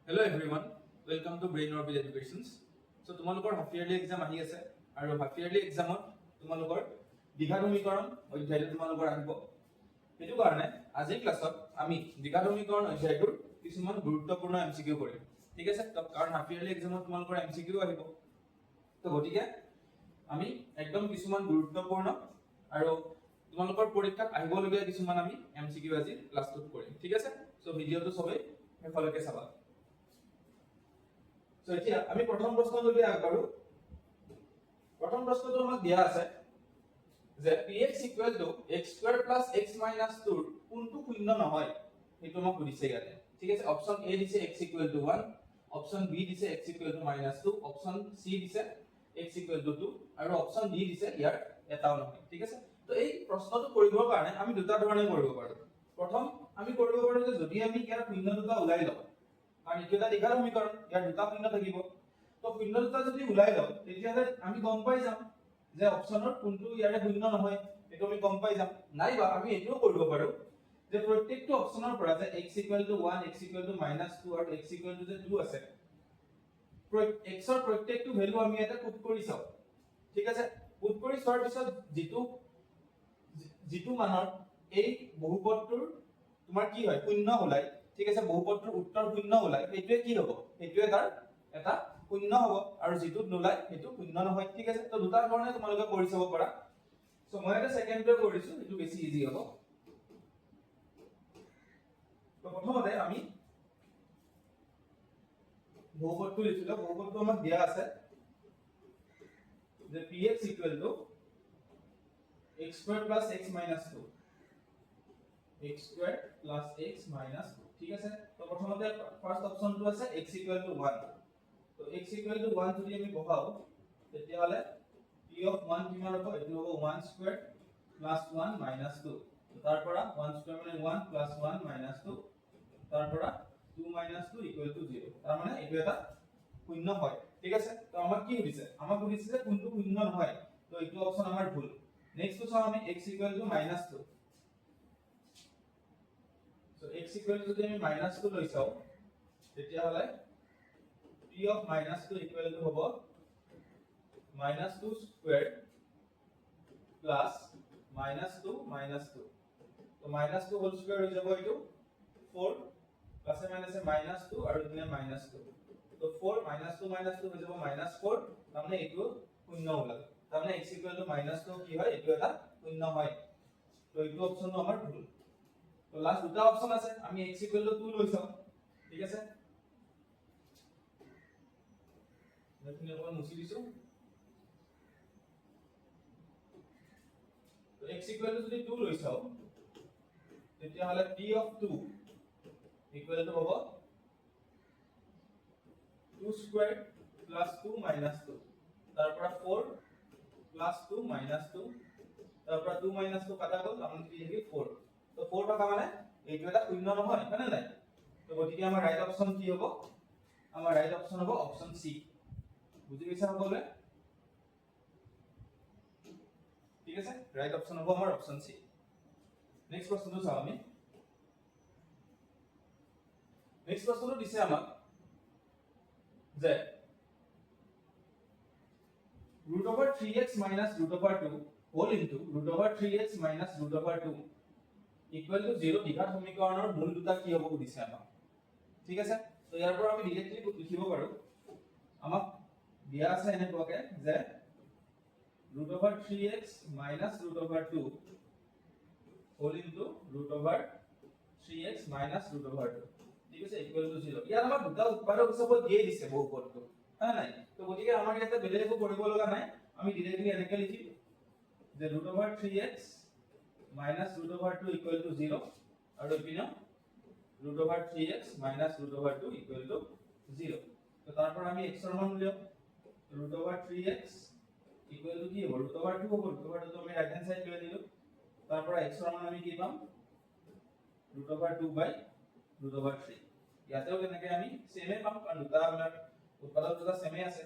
Hello everyone, welcome to Brain Orbit Educations. So তোমালোকৰ half yearly exam আহি আছে আৰু হাফ ইয়াৰলি এক্সামত তোমালোকৰ দ্বিঘাত সমীকৰণ অধ্যায়টো তোমালোকৰ আহিব। সেইটো কাৰণে আজিৰ ক্লাছত আমি দ্বিঘাত সমীকৰণ অধ্যায়টোৰ কিছুমান গুৰুত্বপূৰ্ণ এমসিকিউ কৰিম। ঠিক আছে? তো কাৰণ হাফ ইয়াৰলি এক্সামত তোমালোকৰ এমসিকিউ আহিব। তো গতিকে আমি একদম কিছুমান গুৰুত্বপূৰ্ণ আৰু তোমালোকৰ পৰীক্ষাত আহিবলগীয়া কিছুমান আমি এমসিকিউ আজি ক্লাছটোত কৰিম। ঠিক আছে? সো ভিডিওটো সবেই শেষলৈকে চাবা। সো এতিয়া আমি প্ৰথম প্ৰশ্নলৈকে আগবাঢ়ো। প্ৰথম প্ৰশ্নটো আমাক দিয়া আছে যে px x² + x - 2 কোনটো শূন্য নহয় সেইটো আমাক সুধিছে ইয়াতে। ঠিক আছে? অপচন এ দিছে x = 1, অপচন বি দিছে x = -2, অপচন সি দিছে x = 2 আৰু অপচন ডি দিছে ইয়াৰ এটাও নহয়। ঠিক আছে? তো এই প্ৰশ্নটো কৰিবৰ কাৰণে আমি দুটা ধৰণে কৰিব পাৰো। প্ৰথম আমি কৰিব পাৰো যে যদি আমি ইয়াৰ শূন্য দুটা ওলাই লওঁ, কাৰণ এইটো এটা দ্বিঘাত সমীকৰণ, ইয়াৰ দুটা শূন্য থাকিব, তো শূন্য দুটা যদি ওলাই লওঁ তেতিয়াহ'লে আমি গম পাই যাম যে অপচনৰ কোনটো ইয়াৰে শূন্য নহয়, এইটো আমি গম পাই যাম। নাইবা আমি এটাও কৰিব পাৰো যে প্ৰত্যেকটো অপচনৰ পৰা যে x = 1, x = -2 আৰু x = 2 আছে, x ৰ প্ৰত্যেকটো ভ্যালু আমি এটা পুট কৰি চাও। ঠিক আছে? পুট কৰি চোৱাৰ পিছত যিটো মানৰ এই বহুপদটোৰ তোমাৰ কি হয় শূন্য ওলাই, ঠিক আছে, বহুপদটোৰ উত্তৰ শূন্য ওলাই, এইটোৱে কি হ'ব, এইটোৱে তাৰ এটা শূন্য হ'ব আৰু যিটোত নোলাই সেইটো শূন্য নহয়। ঠিক আছে? তো দুটা ধৰণে তোমালোকে কৰি চাব পাৰা। সো মই এটা সেকেন্ডটো কৰিছো, এইটো বেছি ইজি হ'ব। তো প্ৰথমতে আমি বহুপদটো লিখিলো। বহুপদটো আমাক দিয়া আছে যে px = x² + x - 2, x² + x - 2। ঠিক আছে? তো প্ৰথমতে ফার্স্ট অপচনটো আছে x = 1। তো x = 1 যদি আমি বহাও তেতিয়াহলে p(1) কিমান হ'ব, এইটো হ'ব 1² + 1 - 2। তো তাৰ পৰা 1² মানে 1 + 1 - 2, তাৰ পৰা 2 - 2 = 0। তাৰ মানে এইটো এটা শূন্য হয়। ঠিক আছে? তো আমাক কি সুধিছে, আমাক সুধিছে যে কোনটো শূন্য নহয়, তো এইটো অপচন আমাৰ ভুল। নেক্সটটো চাও আমি x = -2। সো x = যদি আমি -2 লৈ চাও তেতিয়াহলে p(-2) হ'ব -2² + -2 - 2 তো -2 হোল স্কয়ার হৈ যাব এইটো 4 প্লাসে মাইনাসে -2 আৰু ইপিনে -2। তো 4 -2 - 2 হৈ যাব -4, তাৰমানে এইটো শূন্য ওলাল। তাৰমানে x = -2 কি হয়, এইটো এটা শূন্য হয়। তো এইটো অপচনটো আমাৰ ভুল। তো লাস্ট দুটা অপচন আছে, আমি x = 2 লৈ চাও। ঠিক আছে? দেখুন অকমান মুছি দিছো। তো x = যদি 2 লৈ চাও তেতিয়াহলে p(2) = হ'ব 2² + 2 - 2, তাৰ পৰা 4 + 2 - 2, তাৰ পৰা 2 - 2 কাটা গ'ল, আমাৰ কি থাকিল 4। তো 4 থকা মানে এইটো এটা শূন্য নহয়, হয় নে নাই? তো গতিকে আমাৰ ৰাইট অপচন কি হ'ব, আমাৰ ৰাইট অপচন হ'ব অপচন সি। বুজি পাইছা সকলোৱে? ঠিক আছে? রাইট অপশন হবে আমার অপশন সি। নেক্সট প্রশ্নটো চাও আমি। নেক্সট প্রশ্নটো দিছে আমাক যে √3x - √2 whole into √3x - √2 equal to 0 দ্বিঘাত সমীকৰণৰ মূল দুটা কি হ'ব সুধিছে আমাক। ঠিক আছে? তো ইয়াৰ পৰা আমি ডাইৰেক্টলি লিখিব পাৰো, আমাক দিয়া আছে এনেকুৱাকে যে √3x - √2 হোল ইনটু √3x - √2। ঠিক আছে? Equal to 0। ইয়াৰ আমাৰ দুটা উৎপাদক হিচাপে দিয়ে দিছে বহুপদটো, হয় নাই? তো গতিকে আমাৰ ইয়াতে বেলেগ একো কৰিব লগা নাই, আমি ডাইৰেক্টলি এনেকৈ লিখিম যে √3x - √2 ইকুয়াল টু 0 আৰু ইপিনে √3x - √2 ইকুয়াল টু 0। তো তাৰ পৰা আমি x ৰ মান উলিয়াম। √3x ইকুয়াল টু কি হ'ব, √2 হ'ব, √2 তো আমি রাইট হ্যান্ড সাইড লৈ দিলো। তাৰ পৰা x ৰ মান আমি কি পাম, √2/√3। ইয়াতেও তেনেকৈ আমি সেমে পাম, কাৰণ দুটা আমাৰ উৎপাদক দুটা সেমে আছে।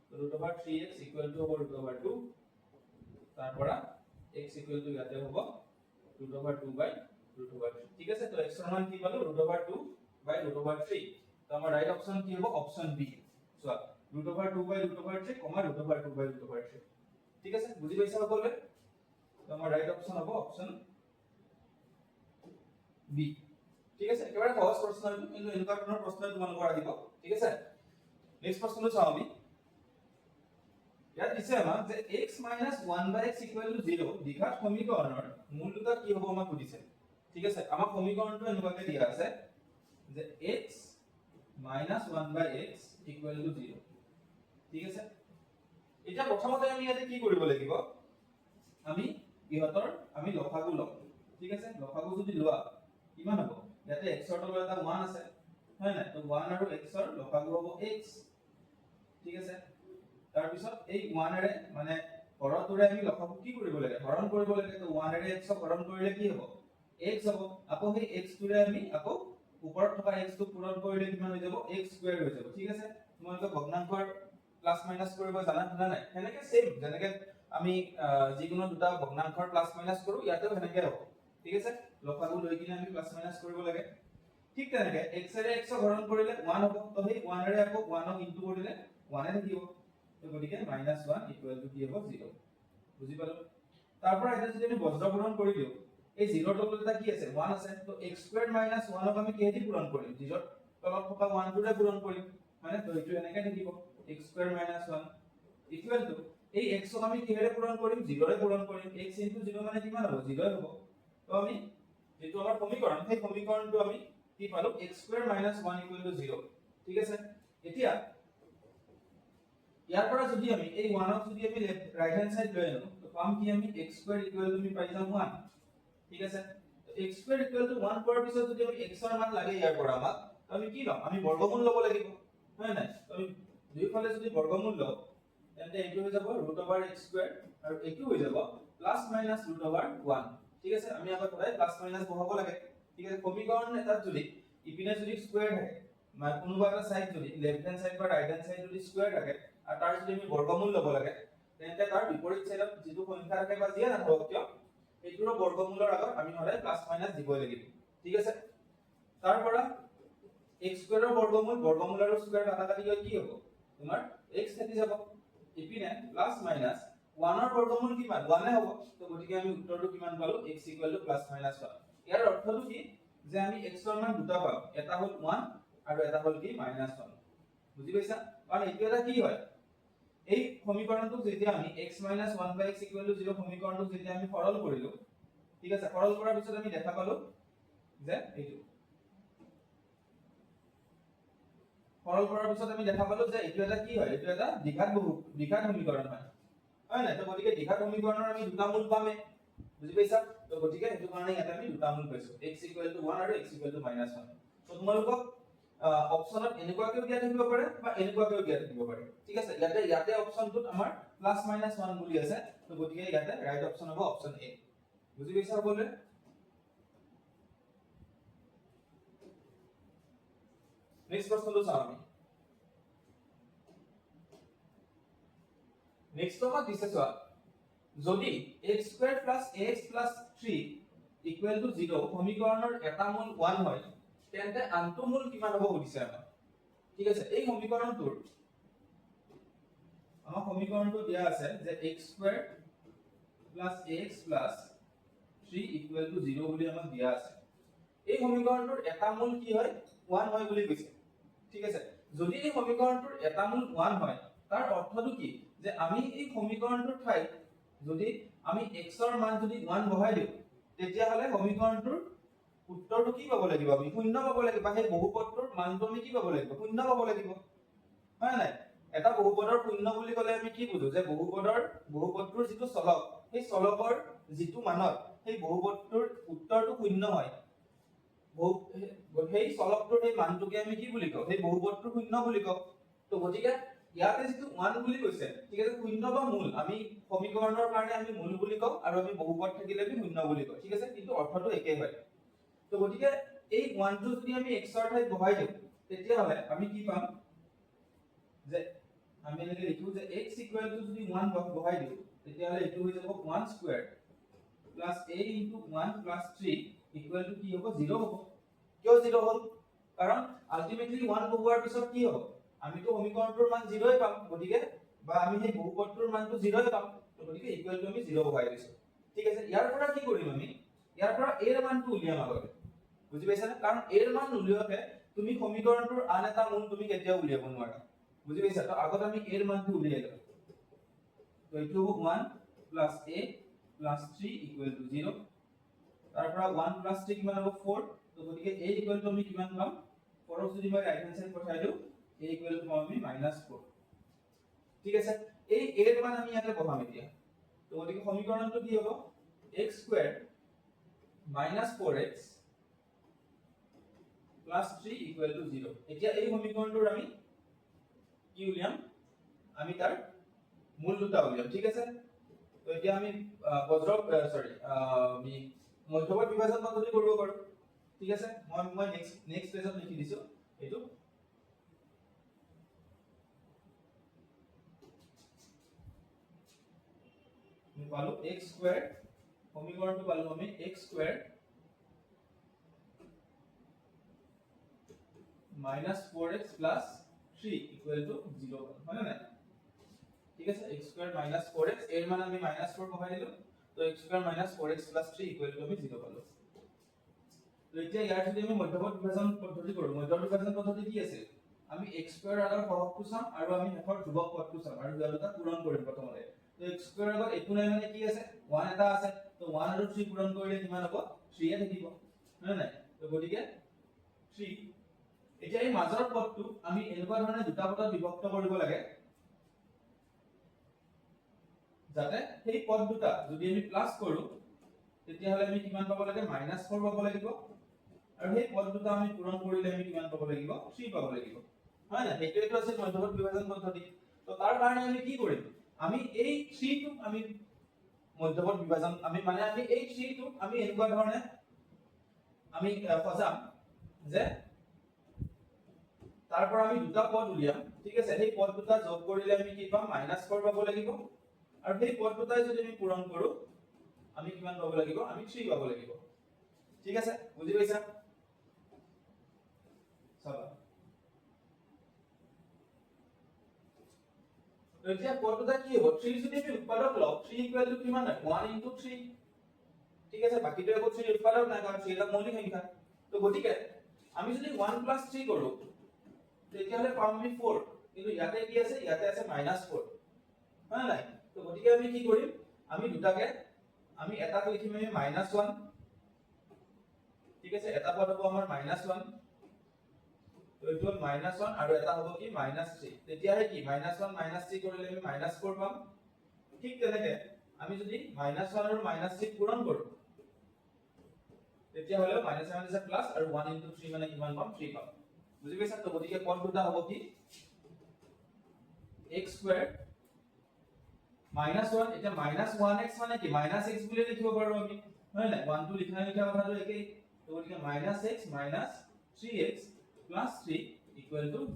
তো √3x ইকুয়াল টু হ'ব √2, তাৰ পৰা x ইকুয়াল টু ইয়াতে হ'ব √2/√3। ঠিক আছে? তো x ৰ মান কি পালো, √2/√3। তো আমাৰ ৰাইট অপচন কি হ'ব অপচন বি চোৱা √2/√3, √2/2/3 ঠিক আছে বুজি পাইছা সকলোৱে তো আমাৰ ৰাইট অপচন হ'ব অপচন বি ঠিক আছে একেবাৰে সহজ প্ৰশ্ন এইটো কিন্তু এনেকুৱা ধৰণৰ প্ৰশ্ন তোমালোকৰ আহিব ঠিক আছে নেক্সট প্ৰশ্নটো চাওঁ আমি ইয়াত দিছে আমাক যে x - 1/x = 0 দ্বিঘাত সমীকৰণৰ মূল দুটা কি হ'ব আমাক সুধিছে ঠিক আছে আমাক সমীকৰণটো এনেকুৱাকৈ দিয়া আছে যে x - 1/x = 0 ঠিক আছে এটা প্ৰথমতে আমি ইয়াতে কি কৰিব লাগিব আমি ইহতৰ আমি লসাগু লম ঠিক আছে লসাগু যদি লোৱা কিমান হ'ব ইয়াতে x ৰ তলত এটা 1 আছে হয় না তো 1 আৰু x ৰ লসাগু হ'ব x ঠিক আছে তাৰ পিছত এই 1 এৰে মানে হৰণটোৰে আমি লসাগু কি কৰিব লাগে হৰণ কৰিব লাগে তো 1 এৰে x ক হৰণ কৰিলে কি হ'ব x হ'ব আকৌ সেই x টোৰে আমি আকৌ ওপৰত থকা x টো পূৰণ কৰিলে কিমান হৈ যাব x² হৈ যাব ঠিক আছে তোমালোকে ভগ্নাংকৰ প্লাস মাইনাস কৰিব জানা নাই হেনেকে সেম যেনেকে আমি যিকোনো দুটা ভগ্নাংকৰ প্লাস মাইনাস কৰো ইয়াতেও হেনেকে হ'ব ঠিক আছে লসাগু লৈ কিনে আমি প্লাস মাইনাস কৰিব লাগে ঠিক তেনেকে x এৰে x ক হৰণ কৰিলে 1 হ'ব তো সেই 1 এৰে আকৌ 1 ক ইনটু কৰিলে 1 এ থাকিব তো গতিকে -1 = কি হ'ব 0 বুজি পালো তাৰ পৰা এটা যদি আমি বজ্ৰপূৰণ কৰি দিও এই 0 ৰ তলত এটা কি আছে 1 আছে তো x² - 1 ক আমি কিহেদি পূৰণ কৰিম 0 ৰ তলত থকা 1 টোৰে পূৰণ কৰিম মানে তো এইটো এনেকৈ থাকিব x² - 1 ইকুৱেল টু এই x ক আমি কিহেৰে পূৰণ কৰিম 0 ৰে পূৰণ কৰিম x * 0 মানে কিমান হ'ব 0 হ'ব তো আমি যেটো আমাৰ সমীকৰণ সেই সমীকৰণটো আমি কি পালো x² - 1 = 0 ঠিক আছে এতিয়া ইয়াৰ পৰা যদি আমি এই 1 ক যদি আমি ৰাইট হ্যান্ড সাইড লৈ আনো তো পাম কি আমি x² = তুমি পাই যাম 1 ঠিক আছে তো x² = 1 পোৱাৰ পিছত যদি আমি x ৰ মান লাগে ইয়াৰ পৰা আমাক তো আমি কি লম আমি বৰ্গমূল ল'ব লাগিব হয় নাই তো আমি দুইফালে যদি বৰ্গমূল লও তেন্তে এইটো হৈ যাব √x² আৰু এইটো হৈ যাব ±√1 ঠিক আছে আমি আগত সদায় প্লাস মাইনাস বহাব লাগে ঠিক আছে সমীকৰণ এটাত যদি ইপিনে যদি স্কয়াৰ থাকে মানে কোনোবা এটা সাইড যদি লেফট হ্যান্ড সাইড বা রাইট হ্যান্ড সাইড যদি স্কয়াৰ থাকে আৰু তাৰ যদি আমি বৰ্গমূল ল'ব লাগে তেন্তে তাৰ বিপৰীত সাইডত যেটো সংখ্যা থাকে বা যিয়ে নাথাকক কিয় এইটোৰ বৰ্গমূলৰ আগত আমি সদায় প্লাস মাইনাস দিবই লাগিব ঠিক আছে তাৰ পৰা x² ৰ বৰ্গমূল আৰু স্কয়াৰ কাটাকাটি গৈ কি হ'ব তোমাৰ x থাকি যাব ইপিনে প্লাস মাইনাস 1 ৰ বৰ্গমূল কিমান 1 এ হ'ব তো গতিকে আমি উত্তৰটো কিমান পালো x = +-1 ইয়াৰ অৰ্থটো কি যে আমি x ৰ মান দুটা পাম এটা হ'ল 1 আৰু এটা হ'ল কি -1 বুজি পাইছা কাৰণ এইটো এটা কি হয় এই সমীকৰণটো যেতিয়া আমি x - 1/x = 0 সমীকৰণটো যেতিয়া আমি সৰল কৰিলো ঠিক আছে সৰল কৰাৰ পিছত আমি দেখা পালো যে এইটো সৰল কৰাৰ পিছত আমি দেখা পালো যে এইটো এটা কি হয় এইটো এটা দ্বিঘাত সমীকৰণ হয় না তো গতিকে দ্বিঘাত সমীকৰণৰ আমি দুটা মূল পামে বুজি পাইছা তো গতিকে সেইটো কাৰণে ইয়াতে আমি দুটা মূল পাইছো x = 1 আৰু x = -1 তো তোমালোকক অপচনত এনেকুৱাকৈ দিয়া থাকিব পাৰে বা এনেকুৱাকৈ দিয়া থাকিব পাৰে ঠিক আছে ইয়াতে অপচনটোত আমাৰ +-1 বুলি আছে তো গতিকে ইয়াতে ৰাইট অপচন হ'ব অপচন এ বুজি পাইছা সকলোৱে নেক্সট প্ৰশ্নটো চাওঁ আমি নেক্সট আমাক দিছে চোৱা যদি x² + ax + 3 = 0 সমীকৰণৰ এটা মূল 1 হয় তেন্তে আনটো মূল কিমান হ'ব সুধিছে আমাক ঠিক আছে এই সমীকৰণটোৰ আমাৰ সমীকৰণটো দিয়া আছে যে x² + ax + 3 = 0 বুলি আমাক দিয়া আছে এই সমীকৰণটোৰ এটা মূল কি হয় 1 হয় বুলি কৈছে ঠিক আছে যদি এই সমীকৰণটোৰ এটা মূল 1 হয় তাৰ অৰ্থটো কি যে আমি এই সমীকৰণটোৰ ঠাইত যদি আমি x ৰ মান যদি 1 বহাই দিও তেতিয়া হলে সমীকৰণটোৰ উত্তৰটো কি পাব লাগিব আমি শূন্য পাব লাগিব সেই বহুপদটোৰ মানটো আমি কি পাব লাগিব শূন্য পাব লাগিব হয় নাই এটা বহুপদৰ শূন্য বুলি ক'লে আমি কি বুজো যে বহুপদটোৰ যেটো চলক সেই চলকৰ যেটো মানত সেই বহুপদটোৰ উত্তৰটো শূন্য হয় সেই চলকটোৰ সেই মানটোকে আমি কি বুলি কওঁ সেই বহুপদটোৰ শূন্য বুলি কওঁ তো গতিকে ইয়াতে যেটো 1 বুলি কৈছে ঠিক আছে শূন্য বা মূল আমি সমীকৰণৰ কাৰণে আমি মূল বুলি কওঁ আৰু আমি বহুপদ থাকিলে আমি শূন্য বুলি কওঁ ঠিক আছে কিন্তু অৰ্থটো একেই হয় তো গতিকে এই 1 টো যদি আমি x ৰ ঠাইত বহাই দিও তেতিয়া হলে আমি কি পাম যে আমি এনেকৈ লিখো যে x = যদি 1 বহাই দিও তেতিয়া হলে এটো হৈ যাব 1² + a * 1 + 3 = কি হ'ব 0 হ'ব কিয় 0 হ'ল কাৰণ আলটিমেটলি 1 বহুৱাৰ পিছত কি হ'ব আমিতো সমীকৰণটোৰ মান 0 এ পাম গতিকে বা আমি সেই বহুপদটোৰ মানটো 0 এ পাম গতিকে ইকুৱেল টু আমি 0 বহাই দিছো ঠিক আছে ইয়াৰ পৰা কি কৰিম আমি ইয়াৰ পৰা a ৰ মানটো উলিয়াম আগতে বুজি পাইছা না কাৰণ a ৰ মান উলিয়াওতে তুমি সমীকৰণটোৰ আন এটা মূল তুমি কেতিয়াও উলিয়াব নোৱাৰা বুজি পাইছা তো আগত আমি a ৰ মানটো উলিয়াই লওঁ তো এইটো 1 plus a plus 3 0 তাৰ পৰা 1 plus 3 কিমান হ'ব 4 তো গতিকে a ইকুৱেল টু আমি কিমান পাম 4 ক যদি মই ৰাইট হ্যান্ড সাইড পঠাই দিও a ইকুৱেল টু পাম আমি -4 ঠিক আছে এই a ৰ মান আমি ইয়াতে বহাম এতিয়া তো গতিকে সমীকৰণটো কি হ'ব x square -4x plus 3 equal to 0 এতিয়া এই সমীকৰণটোৰ আমি কি উলিয়াম আমি তাৰ মূল দুটা উলিয়াম ঠিক আছে তো এতিয়া আমি বজ্ৰ আমি মধ্যবৰ্তী বিভাজন পদ্ধতি কৰিব পাৰো ঠিক আছে মই নেক্সট পেজত লিখি দিছো এইটো আমি পালো x স্কয়াৰ সমীকৰণটো পালো আমি x square -4x plus 3 equal to 0 হয় না ঠিক আছে x square - 4x এর মান আমি -4 বহাই দিলো তো x square - 4x plus 3 equal to আমি 0 পালো তো এতিয়া ইয়াৰ যদি আমি মধ্যবৰ্তী বিভাজন পদ্ধতি কৰো মধ্যবৰ্তী বিভাজন পদ্ধতি কি আছে আমি x square আগৰ সহগটো চাম আৰু আমি শেষৰ ধ্ৰুবক পদটো চাম আৰু ইয়াৰ দুটা পূৰণ কৰিম প্ৰথমতে তো x square আগত একো নাই মানে কি আছে 1 এটা আছে তো 1 আৰু 3 পূৰণ কৰিলে কিমান হ'ব 3 এ থাকিব হয় নাই তো গতিকে 3 এতিয়া এই মাজৰ পদটো আমি এনেকুৱা ধৰণে দুটা পদত বিভক্ত কৰিব লাগে যাতে সেই পদ দুটা যদি আমি প্লাস কৰো তেতিয়া হলে আমি কিমান পাব লাগে -4 পাব লাগিব আৰু সেই পদ দুটা আমি পূৰণ কৰিলে আমি কিমান পাব লাগিব 3 পাব লাগিব হয় না এইটো আছে মধ্যবৰ্তী বিভাজন পদ্ধতি তো তাৰ কাৰণে আমি কি কৰিম আমি এই 3 টো আমি মধ্যবৰ্তী বিভাজন আমি মানে আমি এই 3 টো আমি এনেকুৱা ধৰণে আমি সজাম যে তাৰ পৰা আমি দুটা পদ উলিয়াম ঠিক আছে সেই পদ দুটা যোগ কৰিলে আমি কি পাম -4 পাব লাগিব আৰু সেই পদ দুটাই যদি আমি পূৰণ কৰো আমি কিমান পাব লাগিব আমি 3 পাব লাগিব ঠিক আছে বুজি পাইছা চাবা এতিয়া পদ দুটা কি হ'ব 3 যদি আমি উৎপাদক লও 3 ইকুৱেল টু কিমান হয় 1 ইনটু 3 ঠিক আছে বাকিটো একো 3 উৎপাদক নাই কাৰণ 3 এটা মৌলিক সংখ্যা তো গতিকে আমি যদি 1 plus 3 কৰো তেতিয়াহলে পাম আমি 4 কিন্তু ইয়াতে কি আছে ইয়াতে আছে -4 হয় নাই তো গতিকে আমি কি কৰিম আমি দুটাকে আমি এটা লিখিম আমি -1 ঠিক আছে এটা পদ হ'ব আমাৰ -1 তো এইটো হ'ল -1 আৰু এটা হ'ব কি -3 তেতিয়াহে কি -1 -3 কৰিলে আমি -4 পাম ঠিক তেনেকে আমি যদি -1 আৰু -3 পূৰণ কৰো তেতিয়া হলে -1 is a plus আৰু 1 into 3 মানে কিমান পাম 3 পাম বুজি পাইছা তো গতিকে পদ দুটা হ'ব কি x স্কয়াৰ -1 এটা -1x মানে কি -x বুলি লিখিব পাৰো আমি হয় না 1 টো লিখা কথাটো একেই তো গতিকে -x 3x 3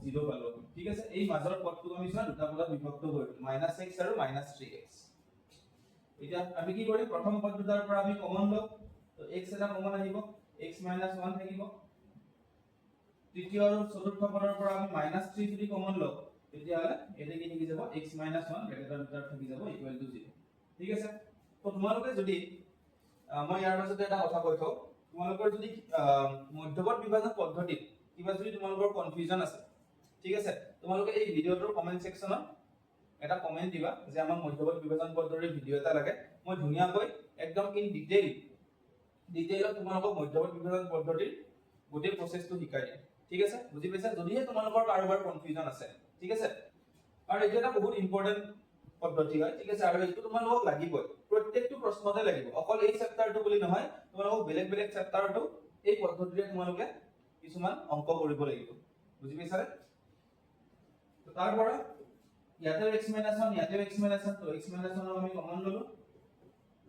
0 পালো ঠিক আছে এই মাজৰ পদটো আমি চোৱা দুটা পদত বিভক্ত কৰিলো -x আৰু -3x এতিয়া আমি কি কৰিম প্ৰথম পদ দুটাৰ পৰা আমি কমন লও তো x এটা কমন আহিব x - 1 থাকিব তৃতীয় আৰু চতুৰ্থ পদৰ পৰা আমি -3 যদি কমন লও তেতিয়া হলে এতে কি থাকি যাব x - 1 ব্ৰেকেটৰ ভিতৰত থাকি যাব ইকুৱেল টু 0 ঠিক আছে তো তোমালোকে যদি মই ইয়াৰ মাজতে এটা কথা কৈ থও তোমালোকৰ যদি মধ্যবৰ্তী বিভাজন পদ্ধতিত কিবা যদি তোমালোকৰ কনফিউজন আছে ঠিক আছে তোমালোকে এই ভিডিওটোৰ কমেন্ট সেকশনত এটা কমেন্ট দিবা যে আমাক মধ্যবৰ্তী বিভাজন পদ্ধতিৰ ভিডিও এটা লাগে মই ধুনিয়াকৈ একদম ইন ডিটেইলত তোমালোকক মধ্যবৰ্তী বিভাজন পদ্ধতিৰ গোটেই প্ৰসেসটো শিকাই দিম ঠিক আছে বুজি পাইছা যদিহে তোমালোকৰ কাৰোবাৰ কনফিউজন আছে ঠিক আছে আৰু এটা এটা বহুত ইম্পৰ্টেন্ট পদ্ধতি হয় ঠিক আছে আৰু এইটো তোমালোকক লাগিবই প্ৰত্যেকটো প্ৰশ্নতে লাগিব অকল এই চেপ্টাৰটো বুলি নহয় তোমালোকক বেলেগ বেলেগ চেপ্টাৰটো এই পদ্ধতিৰে তোমালোকে কিছুমান অংক কৰিব লাগিব বুজি পাইছা তো তাৰ পৰা ইয়াতে x - 1 ইয়াতে x - 1 তো x - 1 আমি কমন ললো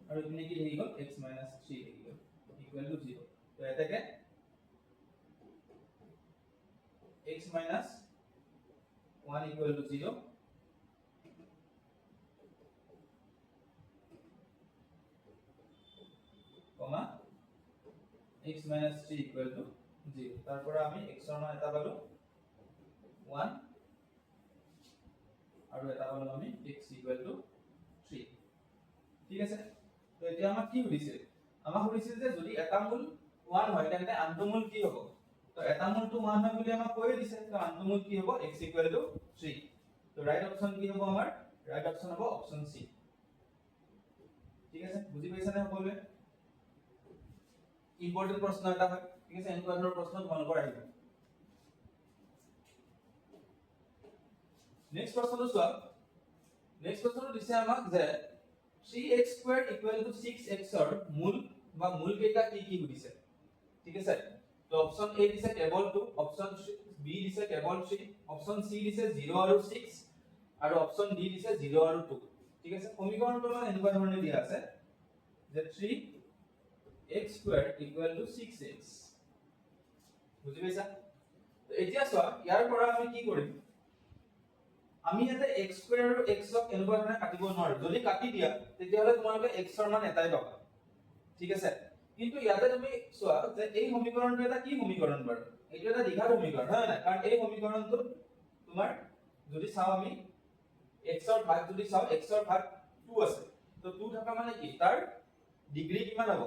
আৰু ইপিনে কি থাকি গল x - 3 থাকি গল ইকুৱেল টু 0 তো এটাকে x - 1 equal to 0 comma x - 3 equal to 0 তারপরে আমি x এর মান এটা পালো 1 আৰু এটা পালো আমি x = 3 ঠিক আছে তো এতিয়া আমাক কি সুধিছে আমাক সুধিছে যে যদি এটা মূল 1 হয় তেন্তে আনটো মূল কি হ'ব তো এটা মূলটো 1 হয় বুলি আমাক কৈ দিছে তো আনটো মূল কি হ'ব x = 3 তো রাইট অপশন কি হ'ব আমাৰ রাইট অপশন হ'ব অপশন সি ঠিক আছে বুজি পাইছা নে সকলোৱে ইম্পৰ্টেন্ট প্ৰশ্ন এটা হয় ঠিক আছে এনেকুৱা ধৰণৰ প্ৰশ্ন তোমালোকৰ আহিব নেক্সট প্ৰশ্নটো চোৱা নেক্সট প্ৰশ্নটো দিছে আমাক যে 3x² = 6x ৰ মূল বা মূল কেইটা কি কি সুধিছে ঠিক আছে তো অপশন এ দিছে কেৱল 2 অপশন বি দিছে কেৱল 3 অপশন সি দিছে 0 আৰু 6 আৰু অপশন ডি দিছে 0 আৰু 2 ঠিক আছে সমীকৰণটো মানে এনেকুৱা ধৰণে দিয়া আছে যে 3x² = 6x বুজি পাইছা তো এতিয়া চোৱা ইয়াৰ পৰা আমি কি কৰিম আমি ইয়াতে x² আৰু x ক এনেকুৱা ধৰণে কাটিব নোৱাৰো যদি কাটি দিয়া তেতিয়াহলে তোমালোকে x ৰ মান এটাই পাবা ঠিক আছে কিন্তু ইয়াতে তুমি চোৱা যে এই সমীকৰণটো এটা কি সমীকৰণ বাৰু এইটো এটা দ্বিঘাত সমীকৰণ হয় না কাৰণ এই সমীকৰণটো তোমাৰ যদি চাও আমি x ৰ ভাগ যদি চাও x ৰ ভাগ 2 আছে তো 2 থকা মানে কি তাৰ ডিগ্ৰী কিমান হ'ব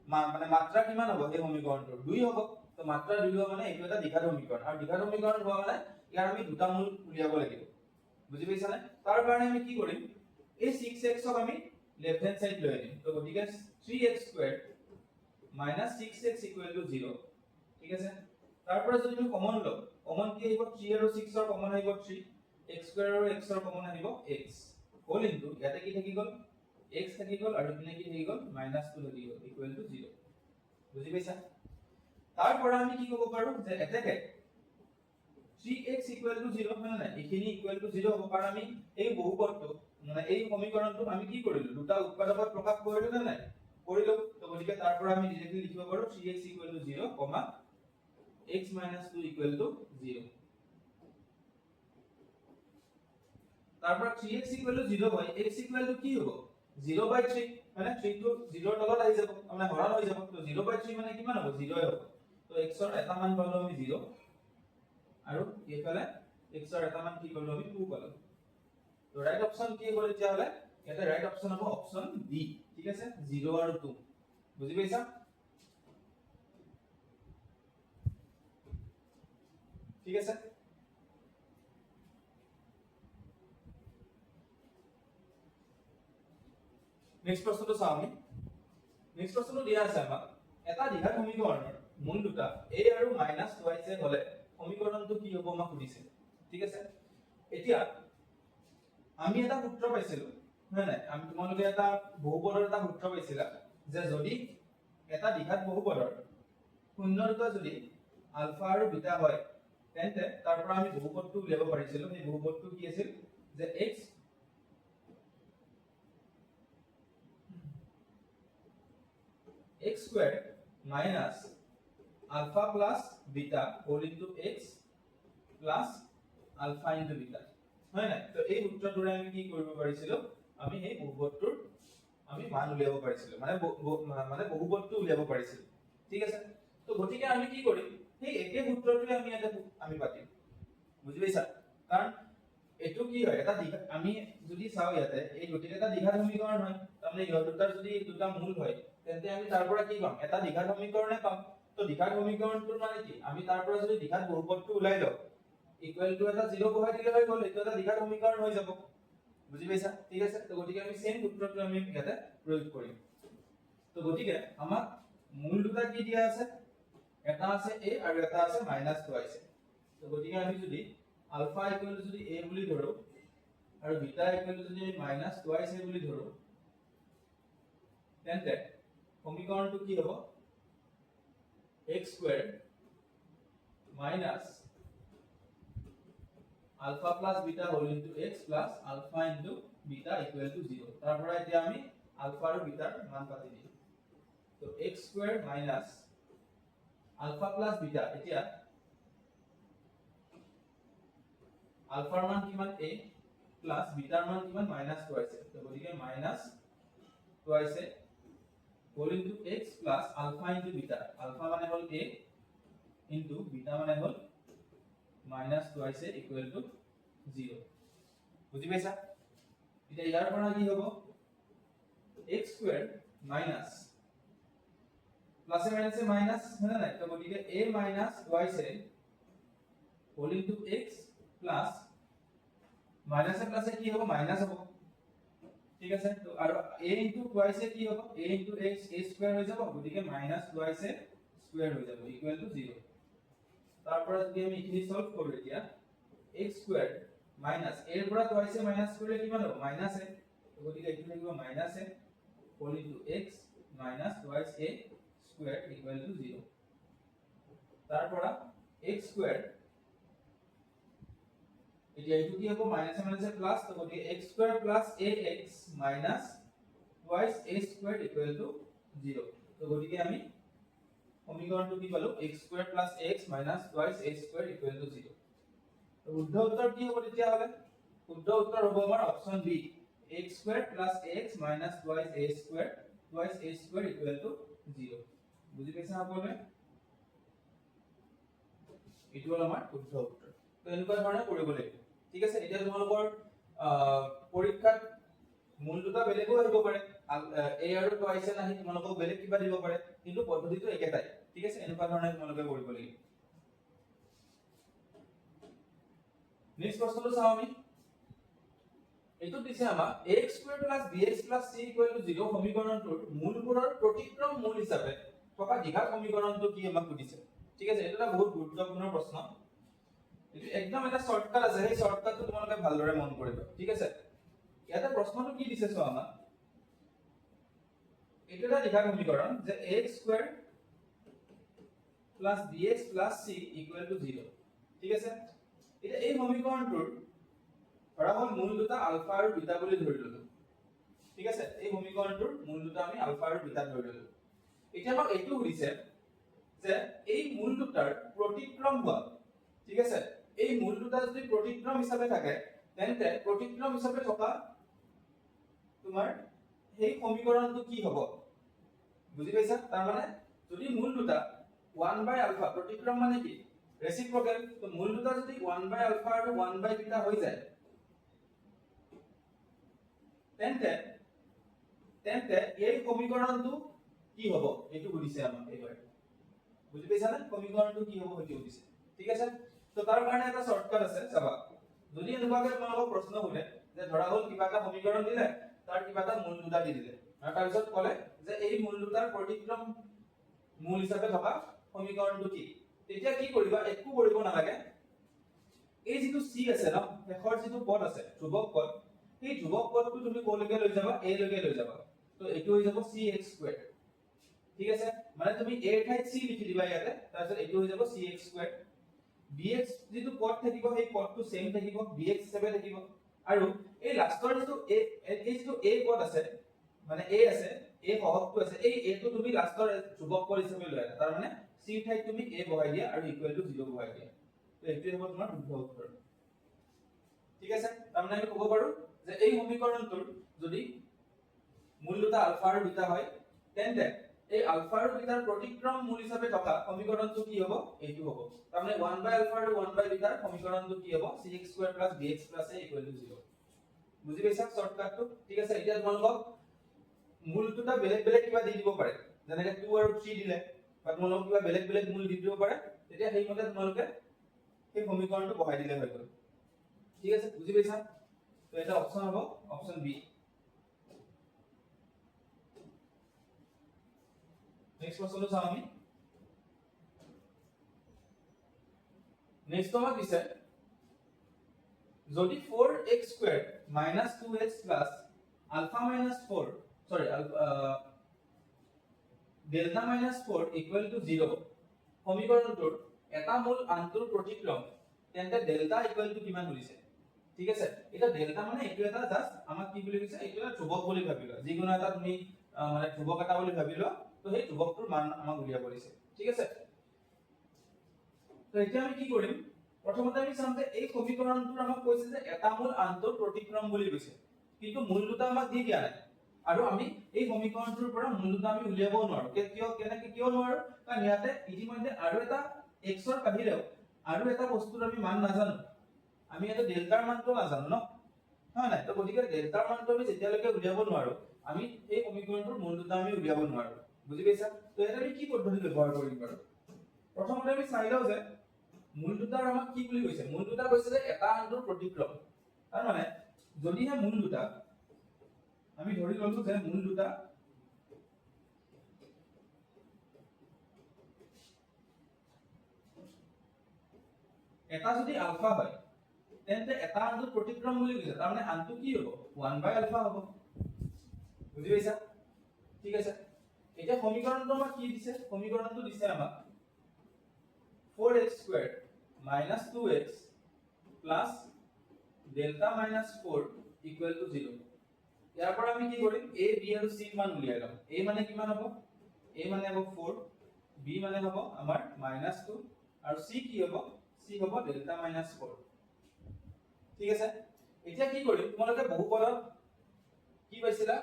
মানে মাত্ৰা কিমান হ'ব এই সমীকৰণটোৰ 2 হ'ব তো মাত্ৰা 2 হ'ব মানে এইটো এটা দ্বিঘাত সমীকৰণ আৰু দ্বিঘাত সমীকৰণ হোৱা মানে ইয়াৰ আমি দুটা মূল উলিয়াব লাগিব বুজি পাইছা নে তাৰ কাৰণে আমি কি কৰিম এই 6x ক আমি লেফট হ্যান্ড সাইড লৈ আনিম তো গতিকে 3x² - 6x = 0 ঠিক আছে তাৰপৰা যদি আমি কমন লও কমন কি আহিব 3 আৰু 6 ৰ কমন আহিব 3 x² আৰু x ৰ কমন আহিব x হোল ইনটু ইয়াতে কি থাকি গল x থাকি গল আৰু ইপিনে কি থাকি গল -2 থাকি গল = 0 বুজি পাইছা তাৰপৰা আমি কি ক'ব পাৰো যে এতেকে 3x = 0 হয় না এখিনি = 0 হ'ব কাৰণ আমি এই বহুপদটো মানে এই সমীকৰণটো আমি কি কৰিলো দুটা উৎপাদকত প্ৰকাশ কৰিলো না নাই কৰিলো তো গতিকে তাৰ পৰা আমি ডিৰেক্টলি লিখিব পাৰো 3x = 0, x - 2 = 0 তাৰ পৰা 3x = 0 হয় x = কি হ'ব 0/3 মানে 3 টো 0 ৰ তলত আহি যাব মানে হৰণ হৈ যাব তো 0/3 মানে কিমান হ'ব 0 হ'ব তো x ৰ এটা মান পালো আমি 0 আৰু এইফালে x ৰ এটা মান কি পালো আমি 2 পালো তো রাইট অপশন কি হ'ব এতিয়া হলে ইয়াতে রাইট অপশন হ'ব অপশন বি ঠিক আছে 0 আৰু 2 বুজি পাইছা ঠিক আছে নেক্সট প্ৰশ্নটো চাও আমি নেক্সট প্ৰশ্নটো দিয়া আছে আমাক এটা দ্বিঘাত সমীকৰণৰ মূল দুটা a আৰু -2 হলে সমীকৰণটো কি হ'ব আমাক সুধিছে ঠিক আছে এতিয়া আমি এটা সূত্ৰ পাইছিলো হয় নাই আমি তোমালোকে এটা বহুপদৰ এটা সূত্ৰ পাইছিলা যে যদি এটা দ্বিঘাত বহুপদৰ শূন্য দুটা যদি আলফা আৰু বিটা হয় তেন্তে তাৰ পৰা আমি বহুপদটো উলিয়াব পাৰিছিলো এই বহুপদটো কি আছিল যে x x² minus alpha plus beta whole into x plus alpha into beta হয় না তো এই সূত্ৰটোৰে আমি কি কৰিব পাৰিছিলো আমি এই বহুপদটোৰ আমি মান উলিয়াব পাৰিছিলো মানে বহুপদটো উলিয়াব পাৰিছিলো ঠিক আছে তো গতিকে আমি কি কৰিম সেই একে সূত্ৰটোৱে আমি এটা আমি পাতিম বুজি পাইছা কাৰণ এটো কি হয় এটা আমি যদি চাও ইয়াতে এই গতিকে এটা দ্বিঘাত সমীকৰণ হয় তাৰমানে ইহত দুটাৰ যদি দুটা মূল হয় তেন্তে আমি তাৰ পৰা কি পাম এটা দ্বিঘাত সমীকৰণে পাম তো দ্বিঘাত সমীকৰণটোৰ মানে কি আমি তাৰ পৰা যদি দ্বিঘাত বহুপদটো উলাই লও ইকুৱেল টু এটা 0 বহাই দিলে হৈ গল এটো এটা দ্বিঘাত সমীকৰণ হৈ যাব বুজি পাইছা ঠিক আছে তো গতিকে আমি সেম সূত্ৰটো আমি ইয়াতে প্ৰয়োগ কৰিম তো গতিকে আমাক মূল দুটা কি দিয়া আছে এটা আছে a আৰু এটা আছে -2 তো গতিকে আমি যদি আলফা ইকুৱেল যদি a বুলি ধৰো আৰু বিটা ইকুৱেল যদি -2 বুলি ধৰো তেন্তে সমীকৰণটো কি হ'ব x² minus alpha plus beta whole into x plus alpha into beta equal to 0 তাৰ পৰা এতিয়া আমি alpha আৰু beta ৰ মান পাতি দিম তো x² minus alpha plus beta এতিয়া alpha ৰ মান কিমান a plus beta ৰ মান কিমান -2 তো গতিকে -2 whole into x plus alpha into beta alpha মানে হল a ইনটু বিটা মানে হল minus twice a equal to 0 বুজি পাইছা এটা ইয়াৰ পৰা কি হ'ব x স্কয়ার মাইনাস প্লাসে মাইনাসে মাইনাস হয় না তো গতিকে a minus twice a whole into x plus মাইনাসে প্লাসে কি হ'ব মাইনাস হ'ব ঠিক আছে তো আৰু a ইনটু টুৱাইস এ কি হ'ব a into x a square হৈ যাব গতিকে মাইনাস টুৱাইস এ স্কয়াৰ হৈ যাব ইকুৱেল টু 0 তাৰ পৰা যদি আমি ইখিনি সলভ কৰো এতিয়া x স্কয়াৰ মাইনাস a এৰ পৰা টুৱাইস এ মাইনাস কৰিলে কিমান হ'ব মাইনাস a গতিকে এইটো থাকিব minus a whole into x minus twice a square equal to 0 তাৰ পৰা x স্কয়ার এতিয়া এইটো কি হ'ব মাইনাস মাইনাস প্লাস তো গতিকে x square plus ax minus twice a square equal to 0 তো গতিকে আমি সমীকৰণটো কি পালো x square plus ax minus twice a square equal to 0 তো শুদ্ধ উত্তৰ কি হ'ব তেতিয়া হলে শুদ্ধ উত্তৰ হ'ব আমাৰ option b x square plus ax minus twice a square equal to 0 বুজি পাইছা আপোনালোকে এইটো হল আমাৰ শুদ্ধ উত্তৰ তো এনেকুৱা ধৰণে কৰিব লাগিব ঠিক আছে এতিয়া তোমালোকৰ পৰীক্ষাত মূল দুটা বেলেগো আহিব পাৰে a আৰু টুৱাইস এ নাহি তোমালোকক বেলেগ কিবা দিব পাৰে কিন্তু পদ্ধতিটো একেটাই ঠিক আছে এনেকুৱা ধৰণে তোমালোকে কৰিব লাগিব নেক্সট প্ৰশ্নটো চাও আমি এইটো দিছে আমাক ax স্কয়াৰ bx c 0 সমীকৰণটোৰ মূলবোৰৰ প্ৰতিক্ৰম মূল হিচাপে থকা দ্বিঘাত সমীকৰণটো কি আমাক সুধিছে ঠিক আছে এটা বহুত গুৰুত্বপূৰ্ণ প্ৰশ্ন এইটো একদম এটা শৰ্টকাট আছে সেই শৰ্টকাটটো তোমালোকে ভালদৰে মন কৰিবা ঠিক আছে ইয়াতে প্ৰশ্নটো কি দিছে চোৱা আমাক এইটো এটা দ্বিঘাত সমীকৰণ যে ax স্কয়াৰ bx c 0 ঠিক আছে এটা এই সমীকৰণটোৰ ধৰা হল মূল দুটা আলফা আৰু বিটা বুলি ধৰি ললো ঠিক আছে এই সমীকৰণটোৰ মূল দুটা আমি আলফা আৰু বিটা ধৰি ললো এতিয়া আমাক এইটো সুধিছে যে এই মূল দুটাৰ প্ৰতিক্ৰম হোৱা ঠিক আছে এই মূল দুটা যদি প্ৰতিক্ৰম হিচাপে থাকে তেন্তে প্ৰতিক্ৰম হিচাপে থকা তোমাৰ সেই সমীকৰণটো কি হ'ব বুজি পাইছা তাৰ মানে যদি মূল দুটা 1/α প্ৰতিক্ৰম মানে কি ৰেচিপ্ৰকেল তো মূল দুটা যদি 1/α আৰু 1/β হৈ যায় তেন্তে এই সমীকৰণটো কি হ'ব এইটো সুধিছে আমাক এবাৰ বুজি পাইছা না সমীকৰণটো কি হ'ব সেইটো সুধিছে ঠিক আছে তো তাৰ কাৰণে এটা শৰ্টকাট আছে চাবা যদি এনেকুৱাকে তোমালোকক প্ৰশ্ন সোধে যে ধৰা হল কিবা এটা সমীকৰণ দিলে তাৰ কিবা এটা মূল দুটা দি দিলে আৰু তাৰ পিছত ক'লে যে এই মূল দুটাৰ প্ৰতিক্ৰম মূল হিচাপে থকা সমীকৰণটো কি তেতিয়া কি কৰিবা একো কৰিব নালাগে এই যেটো c আছে ন শেষৰ যেটো পদ আছে ধ্ৰুৱক পদ এই ধ্ৰুৱক পদটো তুমি কলৈকে লৈ যাবা a লৈকে লৈ যাবা তো এইটো হৈ যাব cx স্কয়ার ঠিক আছে মানে তুমি a ঠাইত c লিখি দিবা ইয়াতে তাৰপিছত এইটো হৈ যাব cx স্কয়ার bx যেটো পদ থাকিব সেই পদটো সেম থাকিব bx হিচাপে থাকিব আৰু এই লাষ্টৰ যেটো এই যেটো a পদ আছে মানে a আছে a সহগটো আছে এই a টো তুমি লাষ্টৰ ধ্ৰুৱক পদ হিচাপে লৈ আনা তাৰ মানে c ঠাইত তুমি a বহাই দিয়া আৰু ইকুৱেল টু 0 বহাই দিয়া তো এইটোৱে হ'ব তোমাৰ শুদ্ধ উত্তৰ ঠিক আছে তাৰমানে আমি ক'ব পাৰো যে এই সমীকৰণটোৰ যদি মূল দুটা আলফা আৰু বিটা হয় তেন্তে এই আলফা আৰু বিটাৰ প্ৰতিক্ৰম মূল হিচাপে থকা সমীকৰণটো কি হ'ব এইটো হ'ব তাৰমানে 1/α আৰু 1/βৰ সমীকৰণটো কি হ'ব cx স্কয়াৰ bx a 0 বুজি পাইছা শৰ্টকাটটো ঠিক আছে এতিয়া তোমালোকক মূল দুটা বেলেগ বেলেগ কিবা দি দিব পাৰে যেনেকে 2 আৰু 3 দিলে বা তোমালোকক কিবা বেলেগ বেলেগ মূল দি দিব পাৰে তেতিয়া সেইমতে তোমালোকে এই সমীকৰণটো বহাই দিলে হৈ গ'ল ঠিক আছে বুজি পাইছা তো এটা অপচন হ'ব অপচন বি নেক্সট প্ৰশ্নটো চাওঁ আমি নেক্সট আমাক দিছে যদি 4x square 2x alpha 4 sorry delta 4 equal to 0 সমীকৰণটোৰ এটা মূল আনটোৰ প্ৰতিক্ৰম তেন্তে ডেল্টা ইকুৱেল টু কিমান হৈছে ঠিক আছে এটা ডেল্টা মানে এইটো এটা জাস্ট আমাক কি বুলি কৈছে এইটো এটা ধ্ৰুৱক বুলি ভাবিলা যিকোনো এটা তুমি মানে ধ্ৰুৱক এটা বুলি ভাবিলা তো সেই ধ্ৰুৱকটোৰ মান আমাক উলিয়াব দিছে ঠিক আছে তো এতিয়া আমি কি কৰিম প্ৰথমতে আমি চাম যে এই সমীকৰণটোৰ আমাক কৈছে যে এটা মূল আনটোৰ প্ৰতিক্ৰম বুলি কৈছে কিন্তু মূল দুটা আমাক দি দিয়া নাই আৰু আমি এই সমীকৰণটোৰ পৰা মূল দুটা আমি উলিয়াব নোৱাৰো কিয় কেনেকৈ কিয় নোৱাৰো কাৰণ ইয়াতে ইতিমধ্যে আৰু এটা x ৰ বাহিৰেও আৰু এটা বস্তুৰ আমি মান নাজানো আমি এটা ডেল্টাৰ মানটো নাজানো ন হয় নাই তো গতিকে ডেল্টাৰ মানটো আমি যেতিয়ালৈকে উলিয়াব নোৱাৰো আমি এই সমীকৰণটোৰ মূল দুটা আমি উলিয়াব নোৱাৰো বুজি পাইছা তো এটা আমি কি পদ্ধতি ব্যৱহাৰ কৰিম বাৰু প্ৰথমতে আমি চাই লও যে মূল দুটাৰ আমাক কি বুলি কৈছে মূল দুটা কৈছে যে এটা আনটোৰ প্ৰতিক্ৰম তাৰ মানে যদিহে মূল দুটা আমি ধৰি ললো যে মূল দুটা এটা যদি আলফা হয় তেন্তে এটা আনটোৰ প্ৰতিক্ৰম বুলি কৈছে তাৰ মানে আনটো কি হ'ব 1/আলফা হ'ব বুজি পাইছা ঠিক আছে এতিয়া সমীকৰণটো আমাক কি দিছে সমীকৰণটো দিছে আমাক 4x² - 2x plus delta minus 4 equal to 0 ইয়াৰ পৰা আমি কি কৰিম a b আৰু c মান উলিয়াই লম a মানে কিমান হ'ব a মানে হ'ব 4 b মানে হ'ব আমাৰ -2 আৰু c কি হ'ব c হ'ব delta minus 4 ঠিক আছে এতিয়া কি কৰিম তোমালোকে বহুপদত কি পাইছিলা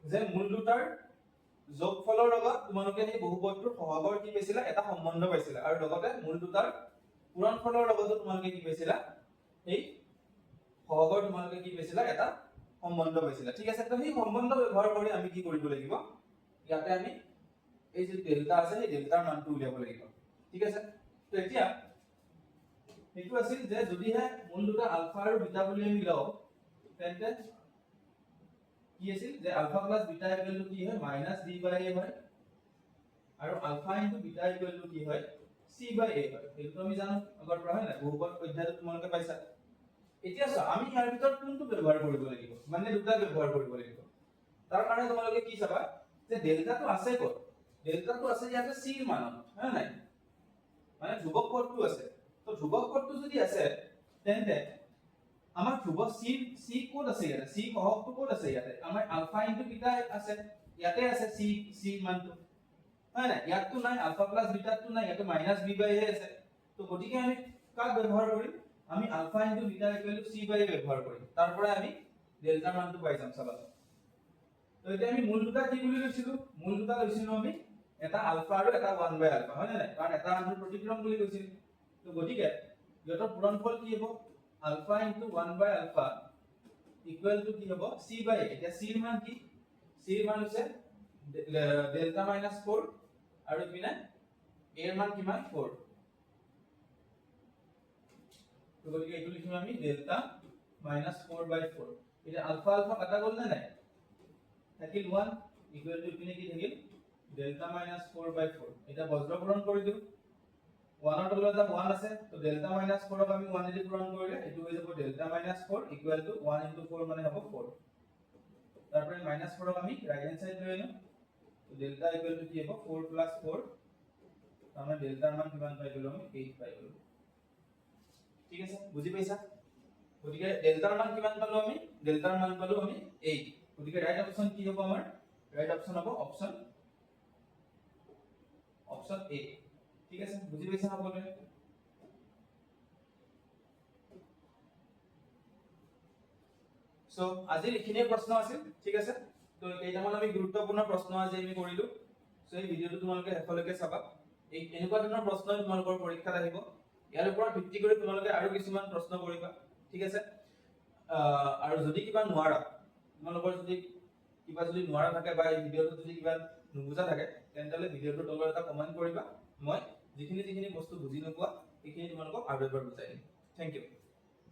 যে মূল দুটাৰ যোগফলৰ লগত তোমালোকে এই বহুপদটোৰ সহগৰ কি পাইছিলা এটা সম্বন্ধ পাইছিলা আৰু লগতে মূল দুটাৰ পূৰণফলৰ লগত তোমালোকে কি পাইছিলা এই সহগৰ তোমালোকে কি পাইছিলা এটা সম্বন্ধ পাইছিলা ঠিক আছে তো সেই সম্বন্ধ ব্যৱহাৰ কৰি আমি কি কৰিব লাগিব ইয়াতে আমি এই যে ডেল্টা আছে এই ডেল্টাৰ মানটো উলিয়াব লাগিব ঠিক আছে তো এতিয়া এইটো আছিল যে যদিহে মূল দুটা আলফা আৰু বিটা বুলি আমি লও তেন্তে কি আছিল যে alpha plus beta equal to কি হয় -d/a হয় আৰু alpha into beta equal to কি হয় c/a হয় এইটো আমি জানো আগৰ পৰা হয় না বহুপদ অধ্যায়টো তোমালোকে পাইছা এতিয়া চোৱা আমি ইয়াৰ ভিতৰত কোনটো ব্যৱহাৰ কৰিব লাগিব মানে দুটা ব্যৱহাৰ কৰিব লাগিব তাৰ কাৰণে তোমালোকে কি চাবা যে ডেল্টাটো আছে ক'ত ডেল্টাটো আছে ইয়াতে c ৰ মানত হয় নাই মানে ধ্ৰুৱক পদটো আছে তো ধ্ৰুৱক পদটো যদি আছে তেন্তে আমাৰ ধ্ৰুৱক c ক'ত আছে ইয়াতে c সহগটো ক'ত আছে ইয়াতে আমাৰ আলফা ইনটু বিটা আছে ইয়াতে আছে c মানটো হয় না ইয়াতটো নাই আলফা প্লাস বিটাটো নাই ইয়াতে -b/a আছে তো গতিকে আমি কাক ব্যৱহাৰ কৰিম আমি alpha into beta equal to c/a ব্যৱহাৰ কৰিম তাৰ পৰা আমি ডেল্টা মানটো পাই যাম চাবা তো এতিয়া আমি মূল দুটা কি বুলি লৈছিলো মূল দুটা লৈছিলো আমি এটা আলফা আৰু এটা 1/আলফা হয় না কাৰণ এটা আনটোৰ প্ৰতিক্ৰম বুলি কৈছিল তো গতিকে ইহঁতৰ পূৰণফল কি হ'ব আলফা ইনটু 1/আলফা ইকুয়াল টু কি হ'ব c/a এতিয়া c ৰ মান কি c ৰ মান হৈছে ডেল্টা মাইনাস 4 আৰু ইপিনে a ৰ মান কিমান 4 তো গতিকে এইটো লিখিম আমি ডেল্টা মাইনাস 4/4 এটা আলফা আলফা কাটা গ'ল না নাই থাকিল 1 ইকুয়াল টু ইপিনে কি থাকিল ডেল্টা মাইনাস 4/4 এটা বজ্ৰপূৰণ কৰি দিও 1 ৰ তলত এটা 1 আছে তো ডেল্টা মাইনাস 4 ক আমি 1 দি পূৰণ কৰিলে এটো হৈ যাব delta minus 4 equal to 1 into 4 মানে হ'ব 4 তারপরে -4 ক আমি রাইট হ্যান্ড সাইড লৈ আনো তো ডেল্টা ইকুয়াল টু কি হ'ব 4 প্লাস 4 আমরা ডেল্টার মান কিমান পাই গলো আমি 8 পাই গলো ঠিক আছে বুজি পাইছা গতিকে ডেল্টার মান কিমান পালো আমি ডেল্টার মান পালো আমি 8 গতিকে রাইট অপশন কি হ'ব আমাৰ ৰাইট অপশন হ'ব অপশন A ঠিক আছে বুজি পাইছা সকলোৱে সো আজি এইখিনিয়ে প্ৰশ্ন আছিল ঠিক আছে তো কেইটামান আমি গুৰুত্বপূৰ্ণ প্ৰশ্ন আজি আমি কৰিলো সো এই ভিডিওটো তোমালোকে শেষলৈকে চাবা এই এনেকুৱা ধৰণৰ প্ৰশ্ন তোমালোকৰ পৰীক্ষাত আহিব ইয়াৰ ওপৰত ভিত্তি কৰি তোমালোকে আৰু কিছুমান প্ৰশ্ন কৰিবা ঠিক আছে আৰু যদি কিবা নোৱাৰা তোমালোকৰ যদি কিবা যদি নোৱাৰা থাকে বা এই ভিডিওটো যদি কিবা নুবুজা থাকে তেন্তে ভিডিওটোৰ তলত এটা কমেন্ট কৰিবা মই যিখিনি বস্তু বুজি নোপোৱা এইখিনি তোমালোকক আৰু এবাৰ বুজাই দিম থ্যাংক ইউ